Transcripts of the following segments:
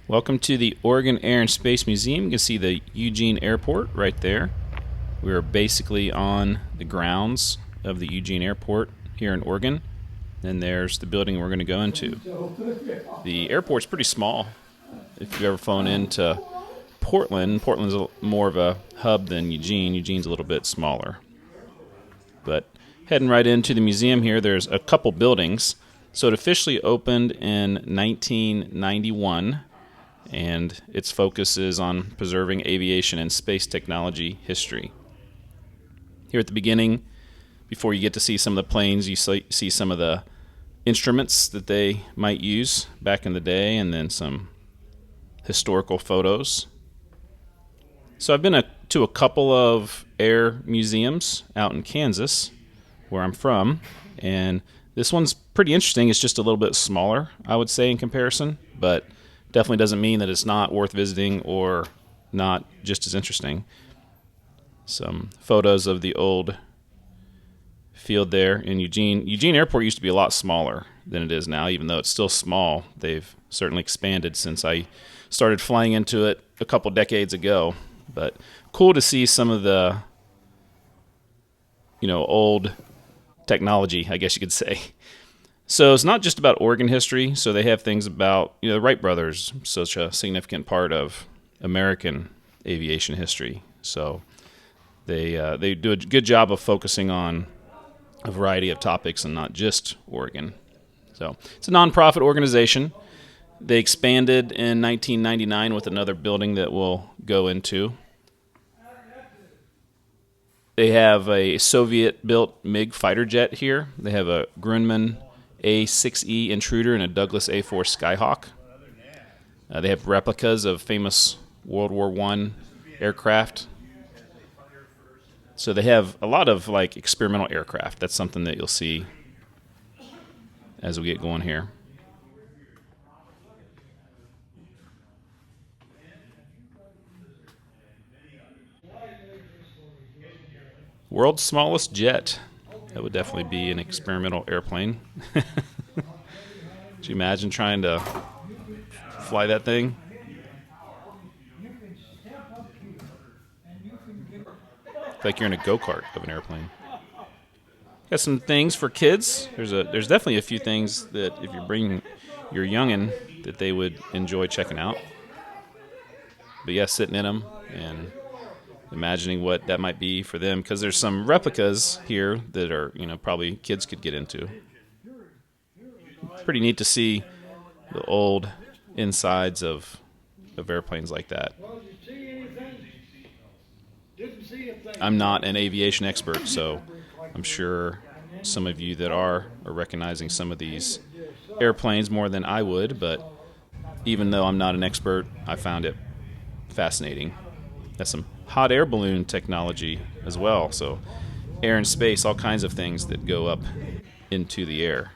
Welcome to the Oregon Air and Space Museum. You can see the Eugene Airport right there. We are basically on the grounds of the Eugene Airport here in Oregon. And there's the building we're going to go into. The airport's pretty small. If you've ever flown into Portland's more of a hub than Eugene. Eugene's a little bit smaller. But heading right into the museum here, there's a couple buildings. So it officially opened in 1991. And its focus is on preserving aviation and space technology history. Here at the beginning, before you get to see some of the planes, you see some of the instruments that they might use back in the day, and then some historical photos. So I've been to a couple of air museums out in Kansas, where I'm from, and this one's pretty interesting. It's just a little bit smaller, I would say, in comparison, but definitely doesn't mean that it's not worth visiting or not just as interesting. Some photos of the old field there in Eugene. Eugene Airport used to be a lot smaller than it is now, even though it's still small. They've certainly expanded since I started flying into it a couple decades ago. But cool to see some of the, old technology, I guess you could say. So it's not just about Oregon history. So they have things about, the Wright brothers, such a significant part of American aviation history. So they do a good job of focusing on a variety of topics and not just Oregon. So it's a nonprofit organization. They expanded in 1999 with another building that we'll go into. They have a Soviet-built MiG fighter jet here. They have a Grumman A6E Intruder and a Douglas A4 Skyhawk. They have replicas of famous World War I aircraft. So they have a lot of experimental aircraft. That's something that you'll see as we get going here. World's smallest jet. That would definitely be an experimental airplane. Could you imagine trying to fly that thing? It's like you're in a go-kart of an airplane. Got some things for kids. There's definitely a few things that if you're bringing your youngin' that they would enjoy checking out. But yeah, sitting in them and imagining what that might be for them, because there's some replicas here that are, probably kids could get into. Pretty neat to see the old insides of airplanes like that. I'm not an aviation expert, so I'm sure some of you that are recognizing some of these airplanes more than I would, but even though I'm not an expert, I found it fascinating. That's some hot air balloon technology as well, so air and space, all kinds of things that go up into the air.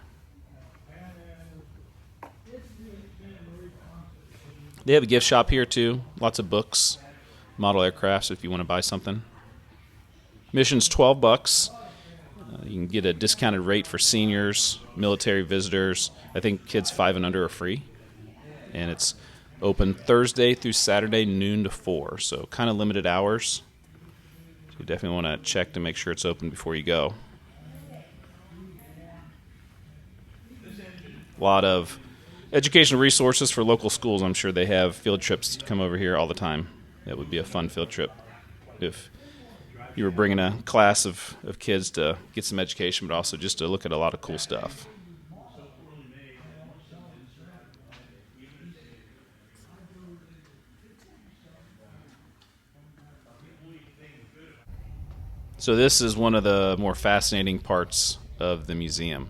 They have a gift shop here too, lots of books, model aircrafts if you want to buy something. Admission's $12. You can get a discounted rate for seniors, military visitors. I think kids 5 and under are free. And it's open Thursday through Saturday, noon to 4. So kind of limited hours. So you definitely want to check to make sure it's open before you go. A lot of educational resources for local schools. I'm sure they have field trips to come over here all the time. That would be a fun field trip if you were bringing a class of kids to get some education, but also just to look at a lot of cool stuff. So this is one of the more fascinating parts of the museum.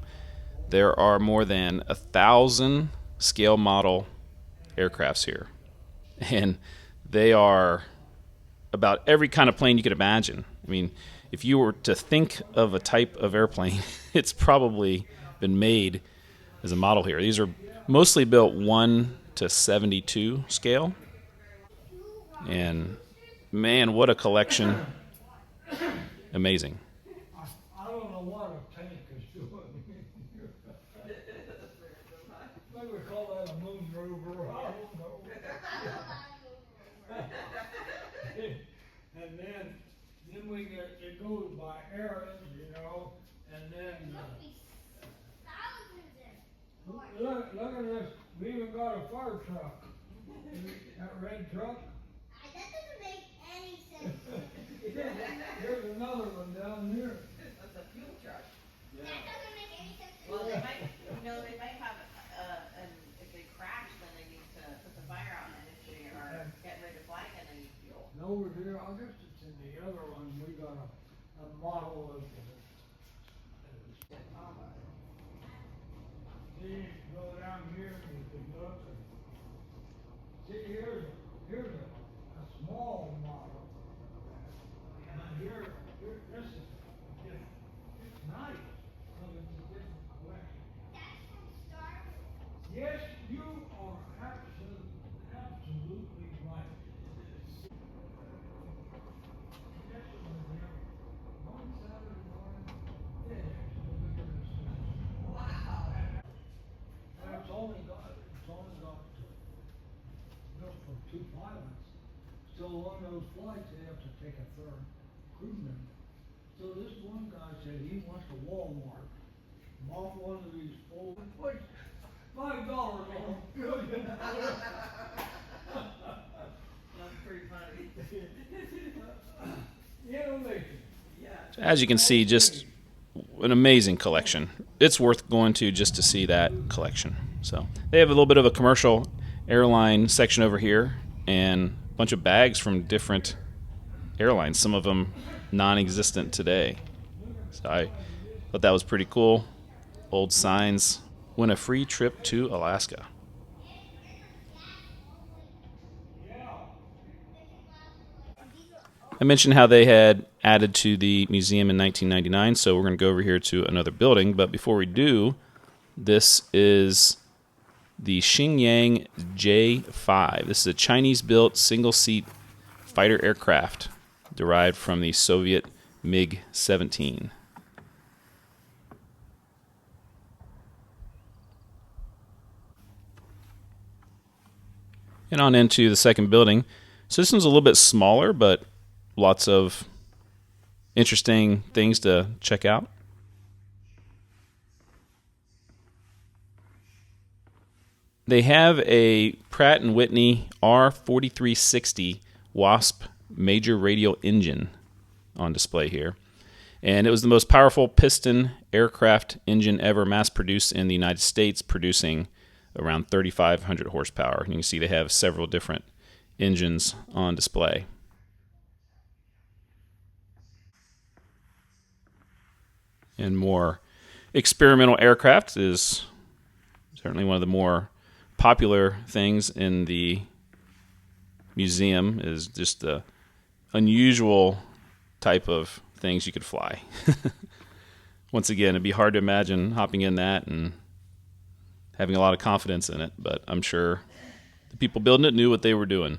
There are more than 1,000 scale model aircrafts here. And they are about every kind of plane you could imagine. I mean, if you were to think of a type of airplane, it's probably been made as a model here. These are mostly built 1 to 72 scale. And man, what a collection. Amazing. I don't know what a tank is doing. Maybe we call that a moon rover. I don't know. we get, it goes by errands, you know, and then, look at this, we even got a fire truck. That red truck. That doesn't make any sense. Here's another one down here. That's a fuel truck. That doesn't make any sense. Well, they might, they might have, and if they crash, then they need to put the fire out, and if they are getting ready to fly again, they need fuel. And over here, I guess it's in the other one, we got a model of. See, go down here and you can look. See, here's a small model. And here, this is different. It's nice. Look at the different collection. That's from Star Wars. Yes, you are absolutely right. This one here, one Saturday morning, look at this thing. Wow. And it's only got built for 2 pilots. So on those flights, they have to take a third crew member. So this one guy said he went to Walmart, bought one of these full, put $5 on them. That's pretty funny. Innovation. Yeah. As you can see, just an amazing collection. It's worth going to just to see that collection. So they have a little bit of a commercial airline section over here and a bunch of bags from different airlines, some of them non-existent today. So I thought that was pretty cool. Old signs. Win a free trip to Alaska. I mentioned how they had added to the museum in 1999, so we're going to go over here to another building. But before we do, this is the Xingyang J5. This is a Chinese-built single-seat fighter aircraft derived from the Soviet MiG-17. And on into the second building. So this one's a little bit smaller, but lots of interesting things to check out. They have a Pratt & Whitney R4360 Wasp major radial engine on display here. And it was the most powerful piston aircraft engine ever mass-produced in the United States, producing around 3,500 horsepower. And you can see they have several different engines on display. And more experimental aircraft is certainly one of the more popular things in the museum, is just the unusual type of things you could fly. Once again, it'd be hard to imagine hopping in that and having a lot of confidence in it, but I'm sure the people building it knew what they were doing.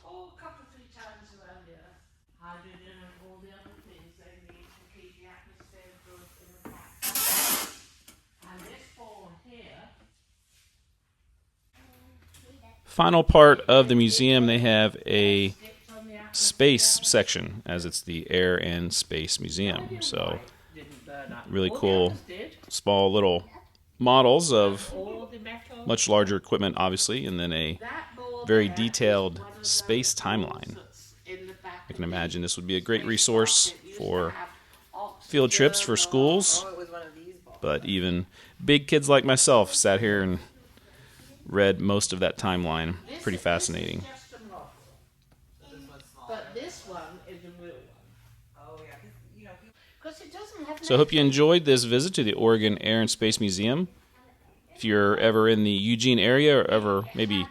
Oh, a couple of 3 times around here. Hydrogen and all the other things they need to keep the atmosphere good in the factory. And this ball here. Final part of the museum, they have a space section, as it's the Air and Space Museum. So really cool, small little models of much larger equipment, obviously, and then a very detailed space timeline. I can imagine this would be a great resource for field trips for schools, but even big kids like myself sat here and read most of that timeline. Pretty fascinating. But this one is a real one. Oh yeah, because it doesn't have. So I hope you enjoyed this visit to the Oregon Air and Space Museum. If you're ever in the Eugene area or ever maybe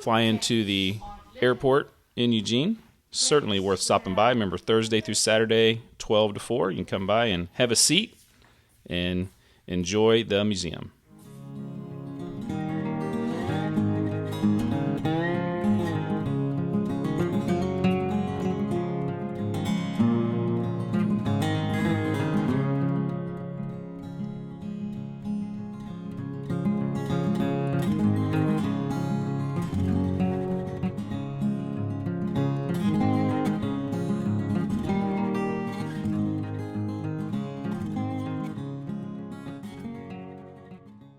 fly into the airport in Eugene, certainly worth stopping by. Remember, Thursday through Saturday, 12 to 4. You can come by and have a seat and enjoy the museum.